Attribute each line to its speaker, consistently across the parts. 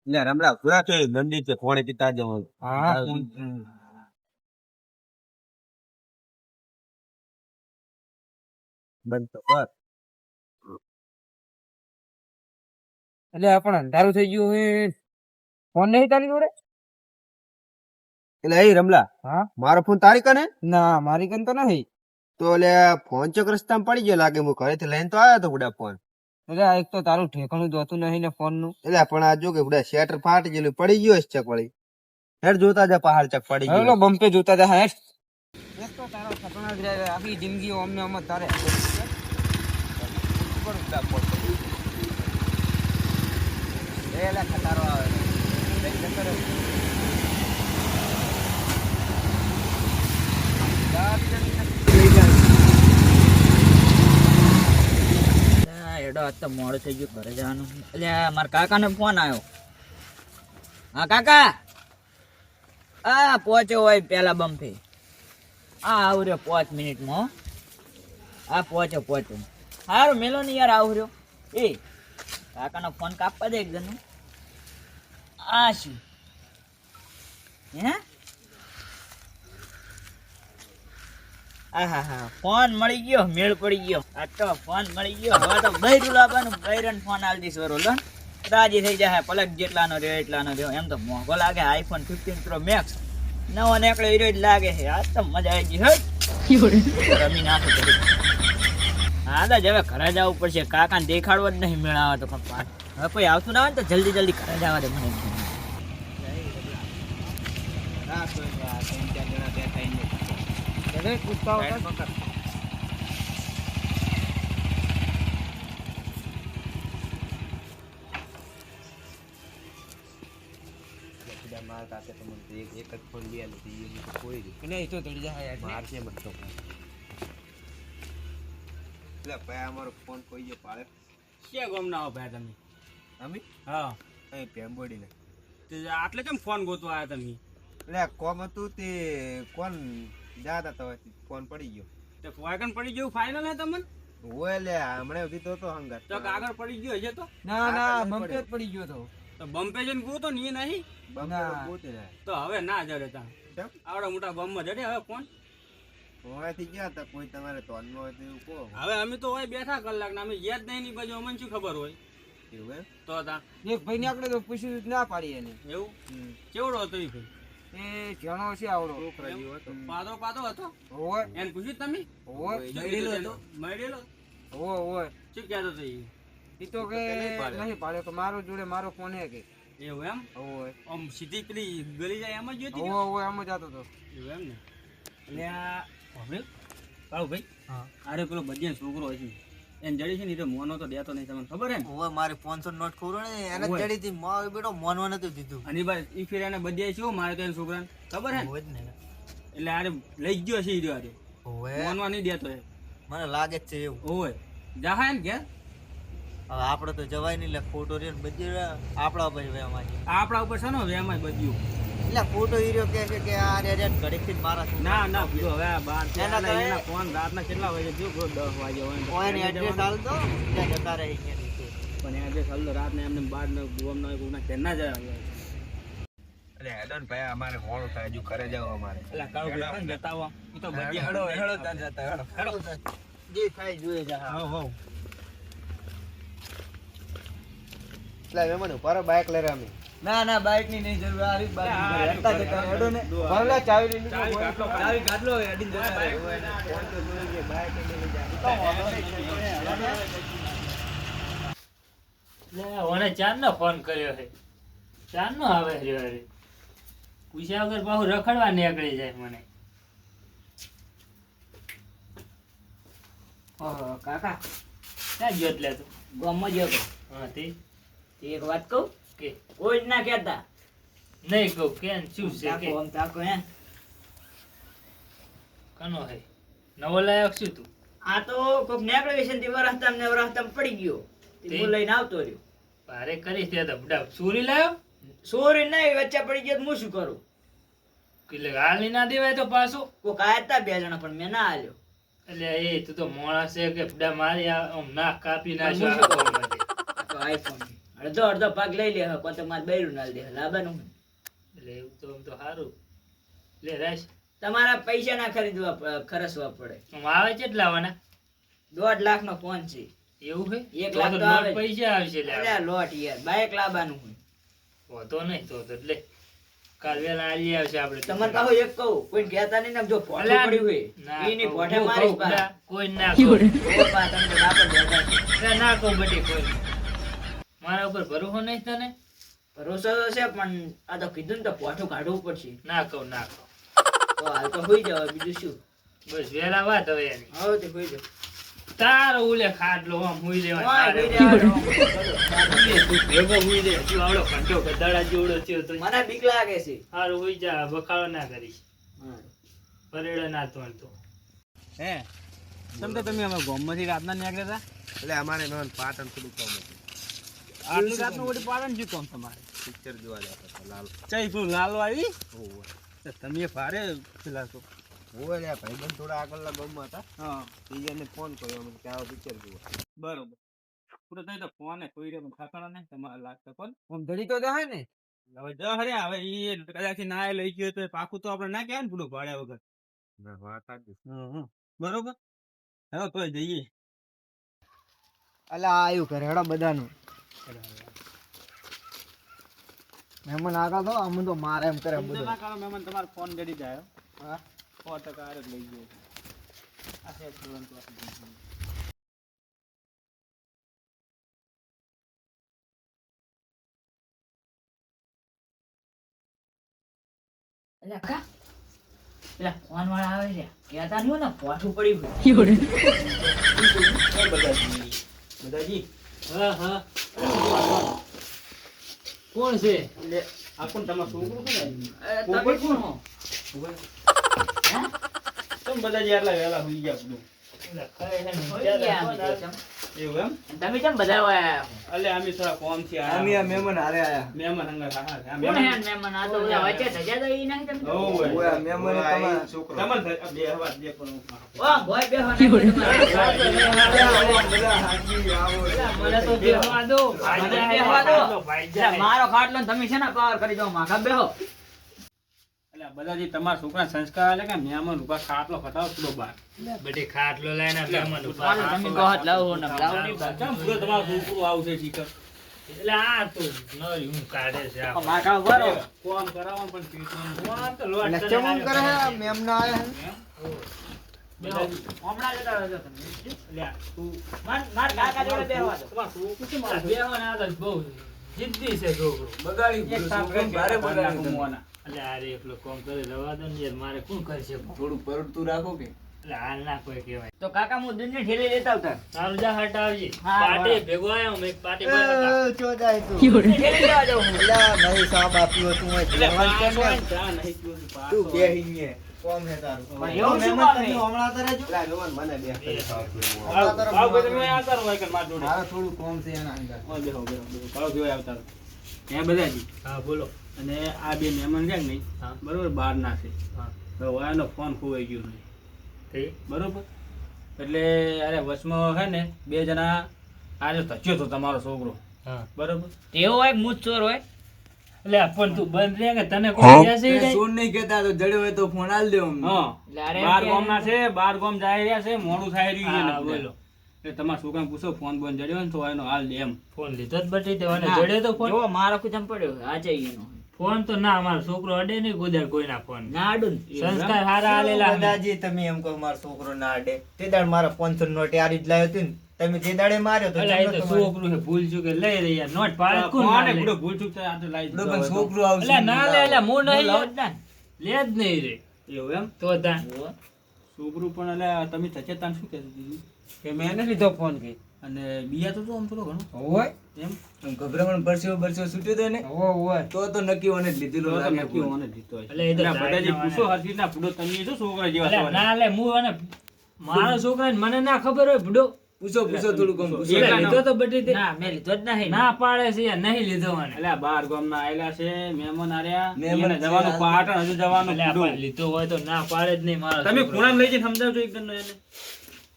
Speaker 1: એટલે રમલા પૂરા છે નંદી છે કોણે પિતા જવું
Speaker 2: હા
Speaker 1: બંધ તો કર
Speaker 2: એટલે પણ અંધારું થઈ ગયું હોય ફોન નહીં તારી જોડે
Speaker 1: એટલે એ રમલા
Speaker 2: હા
Speaker 1: મારો ફોન તારી કને
Speaker 2: ના મારી કન તો નહીં
Speaker 1: તો એટલે ફોન ચોક રસ્તામાં પડી ગયો લાગે હું ઘરેથી લઈને તો આવ્યો તો બુડા ફોન
Speaker 2: એટલે આ એક તો તારું ઠેકાણું જોતું નહીં ને ફોન નું
Speaker 1: એટલે પણ આ જો કે બુડા શેટર ફાટી ગયેલું પડી ગયો છે ચક વળી હેડ જોતા જા પહાડ ચક પડી
Speaker 2: હવે
Speaker 1: ગયો
Speaker 2: બમ્પે જોતા જા હેઠ એક તો તારો ખતરનાક જાય આખી જિંદગી અમને અમ તારે
Speaker 1: એલા ખટારો આવે લઈ જતો રહે.
Speaker 3: એડો આજ તો મોડું થઈ ગયું ઘરે જવાનું એટલે મારા કાકાનો ફોન આવ્યો હા કાકા આ પહોંચ્યો હોય પેલા બમ્પે આવ રહ્યો 5 મિનિટમાં હો. આ પહોંચ્યો સારું મેલો ને યાર આવ રહ્યો એ કાકાનો ફોન કાપવા દે એક જણનો આ શું હે આહાહા ફોન મળી ગયો મેળ પડી ગયો આ તો ફોન મળી ગયો હવે તો બૈરું લાવવાનું બૈરન ફોન આલ દીસ વરો લો રાજી થઈ જાય પલક જેટલાનો રહ્યો એટલાનો રહ્યો એમ તો મોંઘો લાગે આઈફોન 15 પ્રો મેક્સ નવો નીકળ્યો હીરો જ લાગે છે આ તો મજા આવી ગઈ હે રમી નાખો હા દાદ હવે ઘરે જવું પડશે કાકાને દેખાડવો જ નહીં મેળાવા તો હવે કોઈ આવતું ના હોય ને તો જલ્દી જલ્દી ઘરે જવા દે મને
Speaker 1: રાત હોય તો આ 3-4 જણા બેઠા એને
Speaker 2: એટલે પૂછતા
Speaker 1: સાઈડ
Speaker 2: હતા
Speaker 1: પકડ. બધા માર કાકે તો મને તો એક જ ફોન લઈ આલ્યો તો ઈ તો કોઈ નહીં.
Speaker 2: કે નહીં તો તડી જાય યાર
Speaker 1: માર છે મત તો એટલે ભાઈ અમારો ફોન કોઈ ગયો પાડે
Speaker 4: કે ગમ ના હો ભાઈ તમે
Speaker 1: અમે
Speaker 4: હા
Speaker 1: અહીં પેમ્બોડીને
Speaker 4: તે આટલે કેમ ફોન ગોતવા આયા તમે
Speaker 1: એટલે કોમ હતું તે કોણ જાતા તો ફોન પડી ગયો
Speaker 4: તે વાયકન પડી ગયું ફાઇનલ હે તમને
Speaker 1: ઓય લે હમણાં સુધી તો હંગાત
Speaker 4: તો આગળ પડી ગયો છે તો
Speaker 2: ના ના
Speaker 1: આગળ
Speaker 2: બમ્પે જ
Speaker 1: પડ્યો.
Speaker 2: પડી ગયો તો
Speaker 4: તો બમ્પે જઈને ગોતો ને એ નહીં
Speaker 1: બમ્પર
Speaker 2: ના.
Speaker 1: ગોતે ના
Speaker 4: તો હવે ના જડે તા
Speaker 1: કેમ?
Speaker 4: આવડા મોટા બમમાં જડે હવે ફોન
Speaker 1: હોવાથી ગયા તા કોઈ તમારે તોનમાં હોય તો એવું કહો
Speaker 4: હવે અમે તો હોય બેઠા કલાક ના અમે યાદ નહીં ની બાજુ અમને શું ખબર હોય
Speaker 1: એવું એમ
Speaker 4: તો તા
Speaker 2: એક ભાઈ ને આપણે તો પૂછ્યું જ ના પાડી એને
Speaker 4: એવું કેવડો હતો એ ભાઈ
Speaker 2: એ જાણો છે આવડો
Speaker 1: છોકરા જેવો હતો
Speaker 4: પાદો હતો
Speaker 2: હોય
Speaker 4: એને પૂછ્યું તમે
Speaker 2: હોય
Speaker 4: મળેલો
Speaker 2: હોય
Speaker 4: શું કહેતો હતો
Speaker 2: એ તો કે
Speaker 1: નહીં પાડે.
Speaker 2: નહીં પાડે તો મારો જોડે મારો ફોન હે કે
Speaker 4: એવું એમ
Speaker 2: હોય
Speaker 4: આમ સીધી પેલી ગલી જાય એમ જ જોતી
Speaker 2: હોય આમ જ જતો તો
Speaker 4: એવું એમ ને એટલે આ હવે કાળુ ભાઈ
Speaker 2: હા
Speaker 4: આરે પેલો બજ્યા છોકરો છે એને જડી છે ને એ તો મોનો તો દેતો નહીં તમને ખબર હે ને
Speaker 3: ઓવે મારે 500 નોટ ખોરો ને એને
Speaker 4: ઓવે.
Speaker 3: જડી થી મારો બેટો મોનવા નતું દીધું
Speaker 4: અને એ બાદ ઈ ફેર એને બજ્યા છે મારે તો એના છોકરાને ખબર હે ને
Speaker 3: હોય જ ને
Speaker 4: એટલે આરે લઈ ગયો છે ઈ રહ્યો આરે
Speaker 3: ઓવે
Speaker 4: મોનવા નહીં દેતો એ
Speaker 3: મને લાગે જ છે એવું
Speaker 4: ઓય જાહા ને ઘેર
Speaker 3: હવે આપણે તો જવાય નહીં એટલે ફોટો રહ્યો ને બધી આપણા ભાઈ વેમાં છે
Speaker 4: આપણા ઉપર છે ને વેમાં બજ્યું
Speaker 3: એટલે ફોટો હીરો કે છે કે આ રે રે ઘડીકથી જ મારા
Speaker 4: ના ના બીજો હવે આ બાર
Speaker 3: એના તો
Speaker 4: એના ફોન રાતના કેટલા વાગે જો 10 વાગે હોય ને તો
Speaker 3: ઓય ને
Speaker 4: એને
Speaker 3: એડ્રેસ
Speaker 4: જવાનું.
Speaker 3: હાલ દો ત્યાં જતા રહે અહીંયા નીચે
Speaker 4: પણ એને જે ચાલતો રાતને એમને બાર ને ગોમ ના કોઈના ઘેર ના જાય
Speaker 1: અરે હેડો ને ભાઈ અમારે મોડું થાય હજુ ઘરે જાવ અમારે
Speaker 4: એટલે કાળુ ભાઈ કોણ જતા આવો ઈ તો બજ્યા
Speaker 1: હેડો હેડો ત્યાં જતા હેડો
Speaker 3: જે થાય જોઈએ જા
Speaker 4: હો હો
Speaker 1: એટલે હવે મને ઉભા રહો, બાઈક લઈ રહ્યા અમે
Speaker 2: ના ના બાઈક ની નહીં જરૂર આ રીત
Speaker 4: આ
Speaker 2: બાઈક
Speaker 4: રીત
Speaker 2: હેડતા જતા હેડો ને ભલે ચાવી લઈ લીધો
Speaker 4: ચાવી કાઢલો,
Speaker 2: ચાવી કાઢલો હેડીને જતા રહે
Speaker 1: ફોન તો જોઈ કે બાઈક લઈ જાય
Speaker 5: ઓને ચાંદનો ફોન કર્યો છે ચાંદનો આવે રહ્યો રે પૂછ્યા વગર પાછું રખડવા નીકળી જાય મને
Speaker 3: ઓહો કાકા
Speaker 5: ક્યાં ગયો એટલે તું
Speaker 3: ગામમાં ગયો તો
Speaker 5: હા તે
Speaker 3: એક વાત કહું
Speaker 5: કે
Speaker 3: કોઈ જ ના કહેતા
Speaker 5: નહીં કહું કેમ શું છે કે
Speaker 3: આમ તાકો હે
Speaker 5: કનો હે નવો લાયક શું તું
Speaker 3: આ તો કોક નીકળ્યો છે ને તે વરસતા પડી ગયો તે
Speaker 5: તે?
Speaker 3: હું લઈને આવતો રહ્યો
Speaker 5: ભારે કરીશ તે તો બડા સુરી લાયો
Speaker 3: સોરી નહીં વચ્ચે પડી ગયો તો હું શું કરું
Speaker 5: એટલે હાલી ના દેવાય તો પાછું
Speaker 3: કોક આયા હતા 2 જણા પણ મેં ના આલ્યો
Speaker 5: એટલે એ તું તો મોણા છે કે બડા મારી આમ નાક કાપી
Speaker 3: પણ
Speaker 5: નાખ્યો
Speaker 3: હું શું કરું?
Speaker 5: આખો માંથી.
Speaker 3: આ તો આઈફોન અડધો અડધો ભાગ લઈ લે કો તો મારે બૈરું ના દે લાવવાનું
Speaker 5: એટલે એવું તો આમ તો સારું લે રાશ
Speaker 3: તમારા પૈસા ના ખર્ચવા પડે
Speaker 5: આમ આવે કેટલા આવવાના
Speaker 3: 1.5 લાખ નો ફોન છે
Speaker 5: એવું છે
Speaker 3: 1 લાખ તો આવે
Speaker 5: પૈસા આવશે લે
Speaker 3: અલ્યા લોટ યાર બાઈક લાવવાનું હોય
Speaker 5: તો નહીં તો લે કાલ વેલા આલી આવશે આપણે
Speaker 3: તમારે કહો એક કહું કોઈ કહેતા નહીં ને જો પોઠું
Speaker 5: અલ્યા,
Speaker 3: પડ્યું હોય
Speaker 5: ના
Speaker 3: એની
Speaker 5: કહું,
Speaker 3: પોઠે
Speaker 5: હું
Speaker 3: મારીશ
Speaker 5: કહું,
Speaker 3: પાછા.
Speaker 5: ના, કોઈ ના કહું.
Speaker 3: ઓ પા તમને દાપડ બેઠા છે.
Speaker 5: ના કહું બટી કોઈ મારા ઉપર ભરોસો નહીં તને
Speaker 3: ભરોસો તો છે પણ આ તો કીધું ને તો પોઠું કાઢવું પડશે
Speaker 5: ના કહું
Speaker 3: તો હાલ તો હોઈ જવાય બીજું શું
Speaker 5: બસ વેલા વાત હવે એની
Speaker 3: હવે તે હોઈ જાવ
Speaker 5: તારો ઉલે ખાટલો આમ હુઈ
Speaker 3: ઓય,
Speaker 5: લેવાનો
Speaker 3: હોઈ જવાનું.
Speaker 5: ભેગો હુઈ લે તું આવડો ઘંટો ગધાડા જેવડો થયો તો
Speaker 3: મને બીક લાગે છે
Speaker 5: હારું હુઈ જા બખાડો ના કરીશ પરેડો ના તો
Speaker 4: હે તમ તો તમે અમે ગોમમાંથી રાતના નીકળ્યા
Speaker 1: એટલે અમારે મેં પાટણ થોડું કામ હતું.
Speaker 4: હતા આટલી રાતનું ઓડી પાડન શું કામ તમારે
Speaker 1: પિક્ચર જોવા જતા હતા લાલ.
Speaker 4: ચઈ પેલું લાલો આવી
Speaker 1: હોવે.
Speaker 4: તો તમે ભારે પેલા તો
Speaker 1: હોવે લ્યા, ભાઈબંધ થોડા આગળના ગામમાં હતા.
Speaker 4: હા
Speaker 1: ઈ એને ફોન કર્યો અમને કે આવો પિક્ચર જોવા.
Speaker 4: બરોબર પૂરો થઈ તો ફોન કોઈ રે ખાકણા ને તમારે લાગતા કોણ
Speaker 2: આમ ધડી તો જાય ને
Speaker 4: હવે જ હરે હવે ઈ કદાચ ના લઈ ગયો તો પાકું તો આપણે ના કહેવાય ને પૂરું ભાડ્યા વગર
Speaker 1: ના, વાત સાચી.
Speaker 4: બરોબર હવે તો જઈએ
Speaker 2: અલા આયુ ઘરે હેડા બધાનું મહેમાન આગળ તો અમને તો મારે એમ કરે બધું
Speaker 4: ના કારણે મહેમાન તમારો ફોન જડી જાય
Speaker 2: હા
Speaker 4: 100% આ જ લઈ ગયો આ છે તુરંત આપી
Speaker 3: અલ્યા કા પેલા ફોન વાળા આવે છે કહેતા નહીં હોય ને પોઠું પડ્યું હોય
Speaker 4: બધાજી
Speaker 5: હા હા કોણ છે
Speaker 4: એટલે આ કોણ તમારું છોકરું છે ને
Speaker 3: તમે કોણ હો
Speaker 4: તમે બધાજી આટલા વહેલા હોઈ ગયા બધું
Speaker 3: હોઈ ગયા અમે તો ચમ.
Speaker 4: એવું એમ
Speaker 3: તમે કેમ બધા આયા
Speaker 4: એટલે અમે થોડા કોમ થી
Speaker 1: અમે આ મહેમાન હારે આયા.
Speaker 4: મહેમાન હંગા હા આ
Speaker 3: કોણ
Speaker 4: મહેમાન
Speaker 3: હે મહેમાન આ તો બધા વચ્ચે સજા તો ઈ નહીં તમે
Speaker 4: ઓય
Speaker 1: હોવે, આ મહેમાન
Speaker 4: ઓય,
Speaker 1: તમારા
Speaker 4: આ
Speaker 1: છોકરો.
Speaker 4: તમારે બે હવા બે પણ
Speaker 3: ઓ ભોય બેહો ને
Speaker 1: બધા હાજી આવો.
Speaker 5: મને તો બેહવા દો
Speaker 3: મને બેહવા દો. મારો ખાટલો ને તમે છે ને પાવર કરી દો માખા બેહો
Speaker 4: એટલે બધાજી તમારા છોકરા સંસ્કાર આલે કે મહેમાન રૂપા ખાટલો ખટાવ થોડો બાર
Speaker 5: બધી ખાટલો લઈને મહેમાન ઉભા.
Speaker 3: મારું તમે કહો તો લાવો ને લાવો નહીં
Speaker 4: કેમ પૂરો તમારો છોકરો આવશે ઠીક
Speaker 5: એટલે આ તો નરી હું કાઢે છે આ.
Speaker 3: માખા ભરો
Speaker 4: કોમ કરાવવાનું પણ પીવાનું
Speaker 5: કોણ તો લોટ
Speaker 2: એટલે
Speaker 5: કરીને
Speaker 2: ચમમ કરે હે
Speaker 5: આવ્યો.
Speaker 2: મેમ ના આયા
Speaker 5: બેહો.
Speaker 3: હમણાં જતા રહેજો તમે
Speaker 4: એટલે તું
Speaker 3: માર કાકા જોડે બેહવા દો
Speaker 4: તમારો છોકરો કેમ
Speaker 5: આ
Speaker 4: આવશે
Speaker 5: બેહો ને આ તો બહુ જિદ્દી છે છોકરો.
Speaker 1: બગાડી
Speaker 4: એક સાથ ભારે બોલાવી તમે.
Speaker 5: એટલે આ રે એકલો કોમ કરે રવા દો ને યાર મારે કોણ કરશે
Speaker 1: થોડું પરડતું રાખો કે
Speaker 5: એટલે હાલ ના કોઈ કહેવાય
Speaker 3: તો કાકા હું દૂધની ઠેલી લેતા આવતા
Speaker 5: સારું જા હટ આવજે
Speaker 3: હા,
Speaker 5: પાર્ટી
Speaker 3: બરાબર.
Speaker 5: ભેગો આવ્યો હું એક પાર્ટી પર હતા.
Speaker 1: ચોદાય તું.
Speaker 3: દૂધની ઠેલી લેવા જાઉં હું.
Speaker 1: એલા, ભાઈ સાહેબ આપ્યો તું હોય.
Speaker 4: એટલે
Speaker 1: જવાન કેમ
Speaker 4: પાછો
Speaker 1: એમ?
Speaker 4: ચા નહીં પીવો તું પાછો.
Speaker 1: તું બેહી ન્યે. કોમ હે તારું.
Speaker 3: પણ એવું શું
Speaker 1: મહેમાન
Speaker 3: કામ
Speaker 1: તમે
Speaker 3: હે?
Speaker 1: હમણાં તારે જો. એલા, જવાન મને બે કરી ખાવ છું.
Speaker 4: આવ, આવ ભાઈ તમે આવતા રહો એક માર જોડે.
Speaker 1: મારે થોડું કોમ છે એના અંદર.
Speaker 4: ઓ બેહો બેહો બેહો. પાડો જોઈ આવતા રહો. ત્યાં બધાજી
Speaker 5: હા બોલો
Speaker 4: અને આ બે મહેમાન છે કે નહીં
Speaker 5: હા
Speaker 4: બરોબર બહાર ના છે
Speaker 5: હા
Speaker 4: હવે ઓયાનો ફોન ખોવાઈ ગયો નહીં
Speaker 5: તે
Speaker 4: બરોબર એટલે અરે વચમાં હે ને બે જણા આજે ધચ્યો તો તમારો છોકરો
Speaker 5: હા
Speaker 4: બરોબર
Speaker 3: તેવો હોય કે મૂછ ચોર હોય
Speaker 5: એટલે આ પણ તું બંધ રહે કે તને કોઈ કહે છે ઈ?
Speaker 1: સોન નહીં કહેતા તો જડ્યો હોય તો ફોન આલ દે અમને.
Speaker 4: હા
Speaker 3: એટલે અરે
Speaker 4: બાર
Speaker 3: કે-
Speaker 4: ગામ ના છે બાર ગામ જાય રહ્યા છે મોડું થાય રહ્યું છે
Speaker 5: હા,
Speaker 4: ને બધા.
Speaker 5: બોલો
Speaker 4: એટલે તમારા છોકરાને પૂછો ફોન બોન જડ્યો ને તો એનો હાલ દે એમ
Speaker 5: ફોન લીધો જ બટી દેવાને
Speaker 3: ના.
Speaker 5: જડ્યો તો ફોન
Speaker 3: જો મારો કુચમ પડ્યો આજે એનો
Speaker 5: ફોન તો ના અમારો છોકરો અડે નહીં ગુદર કોઈના ફોન
Speaker 3: ના આડું ને.
Speaker 5: સંસ્કાર હારા આલેલા હે.
Speaker 1: દાદાજી તમે એમ કહો મારો છોકરો ના અડે તે દાડ મારા 500 નોટ આરી જ લાવ્યો હતી ને તમે જે દાડે માર્યો તો
Speaker 5: અલા, એ
Speaker 1: જમણો
Speaker 5: તો
Speaker 1: તમારે.
Speaker 5: છોકરું છે ભૂલ ચૂકે લઈ રહી યાર નોટ પાડે તો કોણ ના
Speaker 4: કોને
Speaker 5: લે?
Speaker 4: બુડો ભૂલ ચૂક થાય આ તો લાઈ
Speaker 1: લો,
Speaker 4: દીધો
Speaker 1: પણ
Speaker 4: હવે તો.
Speaker 1: છોકરું આવશે
Speaker 5: અલા, ના લે એટલે હું નહીં
Speaker 3: લાવ
Speaker 5: લે.
Speaker 3: જ ના ને.
Speaker 5: લે જ નહીં રે
Speaker 4: એવું એમ
Speaker 5: તો તા
Speaker 4: છોકરું પણ એટલે તમે સચેતન શું કહેતું દીધું
Speaker 2: કે મેં નથી લીધો ફોન કે
Speaker 4: અને બિયા તો આમ થોડો ઘણો
Speaker 2: હોય
Speaker 4: એમ
Speaker 1: આમ ગભરામણ બરસ્યો છૂટ્યો તો ને
Speaker 2: હોય
Speaker 1: તો નક્કી ઓને જ લીધેલો
Speaker 4: તો
Speaker 1: લાગે
Speaker 4: નક્કી
Speaker 1: ફોન.
Speaker 4: હોને દીધો હશે.
Speaker 5: એટલે એ તો
Speaker 4: એટલે આ બધાજી
Speaker 5: ડાયરેક્ટ
Speaker 4: પૂછો હરખી ના પૂડો તમે શું છોકરા જેવા
Speaker 5: અલા,
Speaker 4: છો ને?
Speaker 5: ના લે હું અને મારો છોકરા મને ના ખબર હોય ભૂડો
Speaker 1: પૂછો થોડું કમ પૂછો.
Speaker 5: એટલે લીધો તો બટી તે
Speaker 3: ના મેં લીધો જ નહીં
Speaker 5: ના પાડે છે યાર નહીં લીધો મને
Speaker 4: એટલે આ બાર ગામના આયેલા છે મહેમાન આર્યા
Speaker 1: મહેમાન
Speaker 4: એને જવાનું
Speaker 1: છે.
Speaker 4: પાટણ હજુ જવાનું
Speaker 5: એટલે
Speaker 4: કીધું.
Speaker 5: આપણે લીધો હોય તો ના પાડે જ નહીં મારો
Speaker 4: તમે
Speaker 5: છોકરો.
Speaker 4: ખૂણા લઈ જઈને સમજાવજો એકદમ એને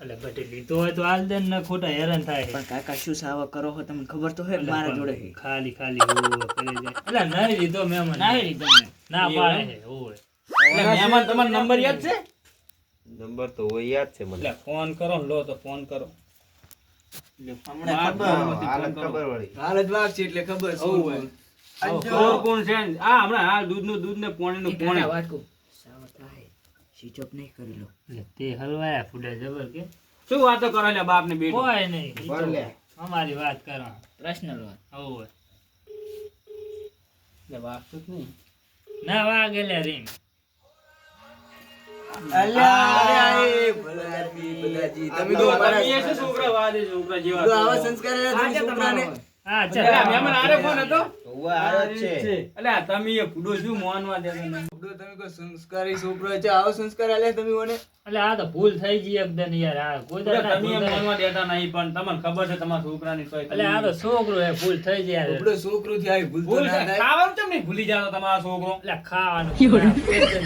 Speaker 5: એટલે બધી લીધો હોય તો હાલ દે ને ખોટા હેરાન થાય
Speaker 3: પણ કાકા શું સાવા કરો છો તમને ખબર તો હે મારા જોડે હે.
Speaker 5: ખાલી ખાલી હોવે કરે જાય એટલે નહીં લીધો મહેમાન
Speaker 3: ના લીધો મેં.
Speaker 5: ના પાડે છે હોવે
Speaker 4: એટલે મહેમાન તમારો નંબર યાદ છે
Speaker 1: નંબર તો હોય યાદ છે મને
Speaker 4: એટલે ફોન કરો ને લો તો ફોન કરો
Speaker 1: અમને ખબર હાલત ખબર વળી
Speaker 2: હાલત વાગશે એટલે ખબર શું
Speaker 4: ચોર કોણ છે ને? આ હમણાં હાલ દૂધ ને પાણીનું
Speaker 3: કાકા
Speaker 4: પાણી
Speaker 3: વાત કહું. સાવા થાય. સ્વિચ ઓફ નહીં કરી લો.
Speaker 5: એટલે તે હલવાયા ફૂડા જબર કે
Speaker 4: શું વાતો કરો એટલે બાપ ને બેટો
Speaker 5: કોઈ નહીં ઈ
Speaker 1: ભર લે.
Speaker 5: તો અમારી વાત કરો
Speaker 3: પર્સનલ વાત.
Speaker 5: હોવે
Speaker 4: એટલે વાગતું જ નહીં
Speaker 5: ના વાગે લે રીંગ
Speaker 2: તમે તો
Speaker 4: તમે એ શું છોકરા વાદે છોકરા જેવા
Speaker 2: આવા સંસ્કાર રહ્યા તમે છોકરાને.
Speaker 5: હા
Speaker 4: એટલે
Speaker 5: ચાલ
Speaker 4: મહેમાન આરે ફોન હતો
Speaker 1: હોવે હારો જ છે
Speaker 4: એટલે આ તમે એ ફૂડો શું મોહનવા દેતા નહીં
Speaker 2: તમે કોઈ સંસ્કારી છોકરો છે આવો સંસ્કાર આલ્યા તમે મને
Speaker 5: એટલે આ તો ભૂલ થઈ ગઈ એકદમ યાર આ કોઈ દાડો ના
Speaker 4: તમે
Speaker 5: ભૂલ
Speaker 4: એ
Speaker 5: થાય.
Speaker 4: મોહનવા દેતા નહીં પણ તમને ખબર છે તમારા છોકરાની તોય
Speaker 5: એટલે આ તો છોકરો હે ભૂલ થઈ જાય યાર.
Speaker 2: આપણો છોકરો થી આવી ભૂલ તો
Speaker 4: ભૂલ
Speaker 2: ના
Speaker 4: છે.
Speaker 2: થાય.
Speaker 4: ખાવાનું કેમ નહીં ભૂલી જાતો તમારો છોકરો
Speaker 5: એટલે ખાવાનું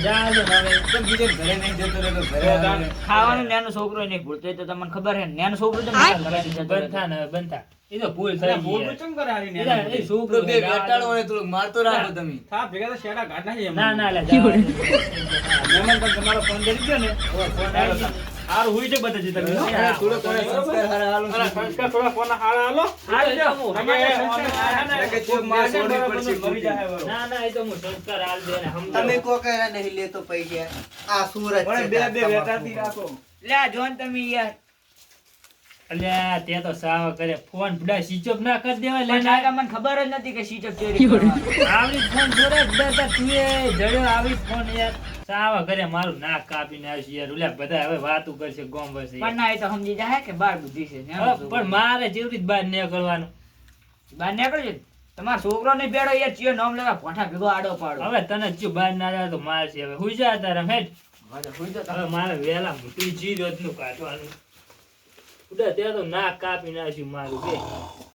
Speaker 5: જા દો હવે.
Speaker 2: કેમ બીજે ઘરે નહીં જતો રહેતો ઘરે આવે.
Speaker 3: ખાવાનું નાનો છોકરો નહીં ભૂલતો એ તો તમને ખબર હે ને. નાનો છોકરો તો મારા ઘરેથી જતો
Speaker 5: બંધ
Speaker 3: રહેતો.
Speaker 5: થા ને બંધ થા. એ તો ભૂલ થઈ
Speaker 4: એટલે
Speaker 5: ગઈ
Speaker 4: ભૂલ
Speaker 5: યાર.
Speaker 4: કેમ કરે હારી ને?
Speaker 5: એટલે એ છોકરો
Speaker 2: છોકરો બે
Speaker 5: છે, જા દો.
Speaker 2: વેટાળો હોય થોડુંક મારતો રાખો તમે.
Speaker 4: થા ભેગા તો શેડા કાઢ નાખીએ એમ.
Speaker 5: ના ના એટલે જા દો.
Speaker 4: મહેમાન તમે તમારો ફોન કરી દો ને ફોન આવ્યો તો. હારું હોય છે બધા જીતા બેન.
Speaker 2: અરે થોડો કોને સંસ્કાર હારા હાલો.
Speaker 4: અરે સંસ્કાર થોડા ફોન હારા હાલો. તમે
Speaker 2: કે ચોક માર છોડી પડશે
Speaker 4: મરી જાય બરોબર.
Speaker 5: ના ના એ તો હું સંસ્કાર હાલ દે ને સમજાવું.
Speaker 1: તમે કો કયા નહીં લેતો પૈસા આ સુરત છે
Speaker 4: બે વેટાતી રાખો.
Speaker 3: લે આ જોન તમે યાર.
Speaker 5: અલ્યા તે તો સાવ કરે ફોન બધા સ્વિચ ઓફ ના કરી દેવાય
Speaker 3: પણ
Speaker 5: લઈને
Speaker 3: કાકા મને ખબર જ નથી કે સ્વિચ ઓફ ચોરી કરવાનો.
Speaker 5: આવી ફોન જોડે જ દેતા તું એ જડ્યો આવી ફોન યાર સાવ કરે મારું નાક કાપીને આવશે યાર ઓલા બધા હવે વાતું કરશે ગોમ વસે
Speaker 3: પણ ના એ તો સમજી જાય કે બાર બુદ્ધિ છે નાનો છોકરો.
Speaker 5: પણ મારે જેવી રીત બહાર નીકળવાનું
Speaker 3: બહાર નીકળજો. તમારો છોકરો નહીં બેડો યાર ચિયો નામ લેવા પોઠા ભેગો આડો પાડો.
Speaker 5: હવે તને જો બહાર ના જાય તો મારશે હવે હુઈ જા તારે હેડ
Speaker 3: હવે હુઈ જાઓ તમે.
Speaker 5: હવે મારે વેલા મોટી જી રોજનું કાઢવાનું ઉડા ત્યાં તો નાક કાપી નાખ્યું મારું કે